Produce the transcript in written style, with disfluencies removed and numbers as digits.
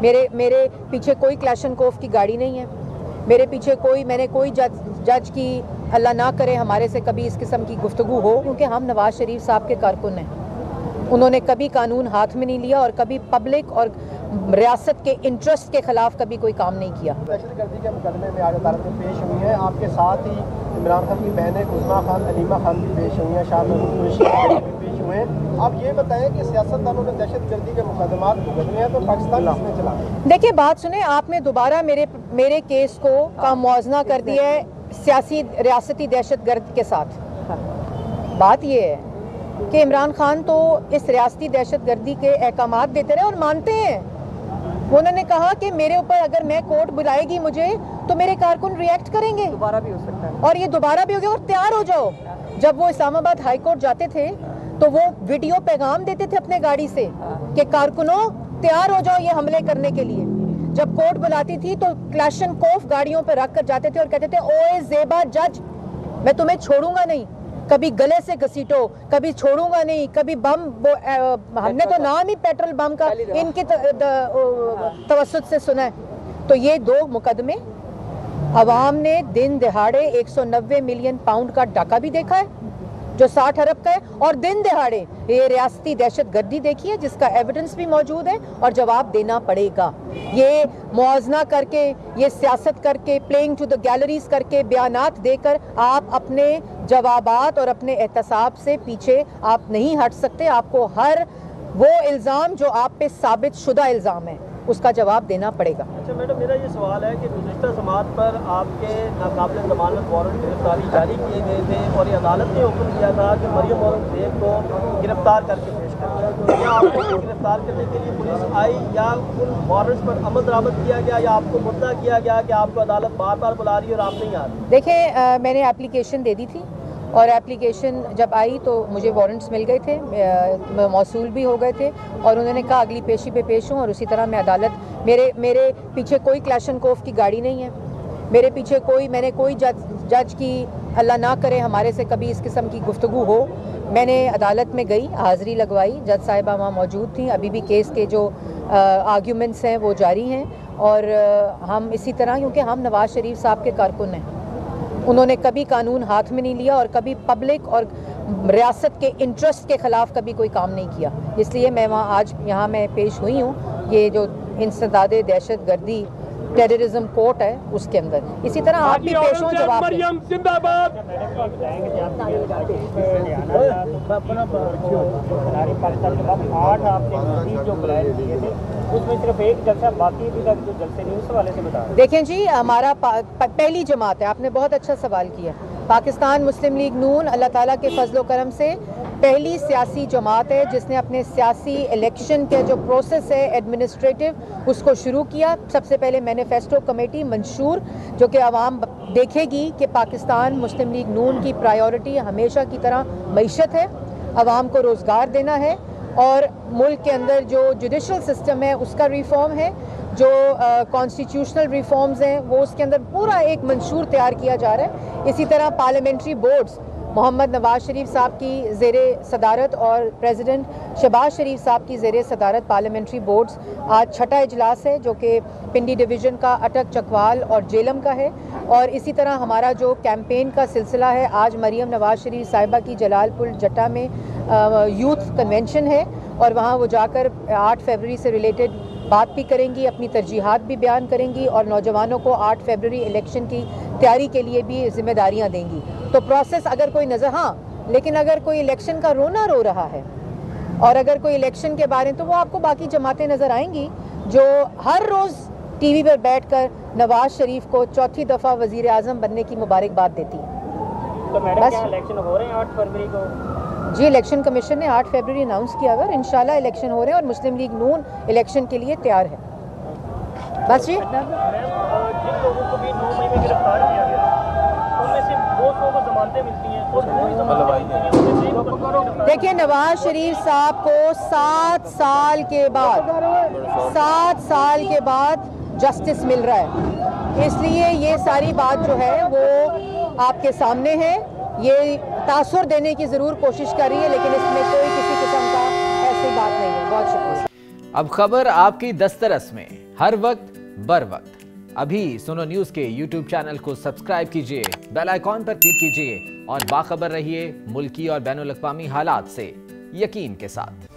मेरे पीछे कोई क्लैशनकोफ की गाड़ी नहीं है, मेरे पीछे मैंने कोई जज की अल्लाह ना करे हमारे से कभी इस किस्म की गुफ्तगू हो, क्योंकि हम नवाज शरीफ साहब के कारकुन हैं। उन्होंने कभी कानून हाथ में नहीं लिया और कभी पब्लिक और रियासत के इंटरेस्ट के खिलाफ कभी कोई काम नहीं किया। दहशतगर्दी के मुकदमे में आज अदालत में पेश हुई हैं। आपके साथ ही इमरान खान की बहनें उज़मा खान, अलीमा खान भी पेश हुई हैं, शाह महमूद कुरैशी भी पेश हुए हैं। आप ये बताएं कि सियासतदानों ने दहशतगर्दी के मुकदमा भुगतने हैं तो पाकिस्तान किसमें चला? देखिए बात सुने, आपने दोबारा मेरे केस का मुआवजा कर दिया है सियासी रियासती दहशतगर्द के साथ। बात ये है कि इमरान खान तो इस रियासती दहशतगर्दी के अहकामात देते रहे और मानते हैं। उन्होंने कहा कि मेरे ऊपर अगर मैं कोर्ट बुलाएगी मुझे तो मेरे कारकुन रिएक्ट करेंगे, दोबारा भी हो सकता है और ये दोबारा भी हो गया। और तैयार हो जाओ। जब वो इस्लामाबाद हाई कोर्ट जाते थे तो वो वीडियो पैगाम देते थे अपने गाड़ी से कि कारकुनों तैयार हो जाओ ये हमले करने के लिए। जब कोर्ट बुलाती थी तो क्लैशनकोफ गाड़ियों पर रख कर जाते थे और कहते थे ओए ज़ेबा जज, मैं तुम्हें छोड़ूंगा नहीं, कभी गले से घसीटो, कभी छोड़ूंगा नहीं, कभी बम हमने तो नाम ही पेट्रोल बम का इनके तवस्सुत से सुना है। तो ये दो मुकदमे अवाम ने दिन दिहाड़े 190 मिलियन पाउंड का डाका भी देखा है जो 60 अरब का है, और दिन दिहाड़े ये रियासती दहशतगर्दी देखी है जिसका एविडेंस भी मौजूद है और जवाब देना पड़ेगा। ये मुआवजा करके, ये सियासत करके, प्लेइंग टू द गैलरीज करके, बयानात देकर आप अपने जवाबात और अपने एहतसाब से पीछे आप नहीं हट सकते। आपको हर वो इल्ज़ाम जो आप पे साबित शुदा इल्ज़ाम है उसका जवाब देना पड़ेगा। अच्छा मैडम, मेरा ये सवाल है कि गुज़िश्ता समात पर आपके नाकाबिल ज़मानत वारंट गिरफ्तारी जारी किए गए थे और ये अदालत ने हुक्म दिया था कि मरियम औरंगज़ेब को गिरफ्तार करके पेश करें। क्या आपको गिरफ्तार करने के लिए पुलिस आई या उन वारंट्स पर अमल दरामद किया गया या आपको मुद्दा किया गया कि आपको अदालत बार बार बुला रही है और आप नहीं आ रही? देखिए मैंने एप्लीकेशन दे दी थी और एप्लीकेशन जब आई तो मुझे वारंट्स मिल गए थे, मौसूल भी हो गए थे और उन्होंने कहा अगली पेशी पे पेश हूँ। और उसी तरह मैं अदालत, मेरे पीछे कोई क्लैशनकोफ की गाड़ी नहीं है, मेरे पीछे मैंने कोई जज की अल्लाह ना करे हमारे से कभी इस किस्म की गुफ्तगू हो। मैंने अदालत में गई, हाज़िरी लगवाई, जज साहिबा वहाँ मौजूद थी। अभी भी केस के जो आर्ग्यूमेंट्स हैं वो जारी हैं और हम इसी तरह, क्योंकि हम नवाज शरीफ साहब के कारकुन हैं, उन्होंने कभी कानून हाथ में नहीं लिया और कभी पब्लिक और रियासत के इंटरेस्ट के खिलाफ कभी कोई काम नहीं किया। इसलिए मैं वहाँ आज यहाँ मैं पेश हुई हूँ ये जो इंसदादे दहशतगर्दी टेररिज्म कोर्ट है उसके अंदर। इसी तरह आप भी पेश हों, जवाब उसमें सिर्फ एक जलसा बाकी भी जो जलसे नहीं, उस वाले से बता। देखें जी, हमारा पहली जमात है, आपने बहुत अच्छा सवाल किया। पाकिस्तान मुस्लिम लीग नून अल्लाह ताला के फजलो करम से पहली सियासी जमात है जिसने अपने सियासी इलेक्शन के जो प्रोसेस है एडमिनिस्ट्रेटिव उसको शुरू किया। सबसे पहले मैनिफेस्टो कमेटी मंशूर, जो कि आवाम देखेगी कि पाकिस्तान मुस्लिम लीग नून की प्रायोरिटी हमेशा की तरह मईशत है, आवाम को रोज़गार देना है और मुल्क के अंदर जो जुडिशल सिस्टम है उसका रिफॉर्म है, जो कॉन्स्टिट्यूशनल रिफॉर्म्स हैं वो उसके अंदर पूरा एक मंशूर तैयार किया जा रहा है। इसी तरह पार्लियामेंट्री बोर्ड्स मोहम्मद नवाज शरीफ साहब की ज़ेरे सदारत और प्रेसिडेंट शहबाज शरीफ साहब की ज़ेरे सदारत पार्लियामेंट्री बोर्ड्स आज छठा इजलास है जो कि पिंडी डिवीज़न का अटक, चकवाल और जेलम का है। और इसी तरह हमारा जो कैंपेन का सिलसिला है, आज मरियम नवाज शरीफ साहिबा की जलालपुर जट्टा में यूथ कन्वेंशन है और वहाँ वो जाकर 8 फरवरी से रिलेटेड बात भी करेंगी, अपनी तरजीहात भी बयान करेंगी और नौजवानों को 8 फरवरी इलेक्शन की तैयारी के लिए भी जिम्मेदारियाँ देंगी। तो प्रोसेस अगर कोई नज़र, हाँ, लेकिन अगर कोई इलेक्शन का रोना रो रहा है और अगर कोई इलेक्शन के बारे में, तो वो आपको बाकी जमातें नज़र आएंगी जो हर रोज़ टीवी पर बैठकर नवाज शरीफ को चौथी दफ़ा वज़ीर आज़म बनने की मुबारकबाद देती हैं। तो मैडम क्या इलेक्शन हो रहे हैं 8 फरवरी को? जी, इलेक्शन कमीशन ने 8 फरवरी अनाउंस किया हुआ, इंशाल्लाह इलेक्शन हो रहे हैं और मुस्लिम लीग नून इलेक्शन के लिए तैयार है। बस जी, जिन लोगों को भी 9 मई में गिरफ्तार किया गया उनमें से 200 को जमानतें मिलती हैं और पूरी जमानतें मिलती हैं। देखिए नवाज शरीफ साहब को 7 साल के बाद जस्टिस मिल रहा है, इसलिए ये सारी बात जो है वो आपके सामने है। ये तासुर देने की ज़रूर कोशिश कर रही है लेकिन इसमें कोई किसी किस्म का ऐसी बात नहीं है। बहुत शुक्रिया। अब खबर आपकी दस्तरस में, हर वक्त बर वक्त। अभी सुनो न्यूज के YouTube चैनल को सब्सक्राइब कीजिए, बेल आइकॉन पर क्लिक कीजिए और बाखबर रहिए मुल्की और बैनुल अक़वामी हालात से यकीन के साथ।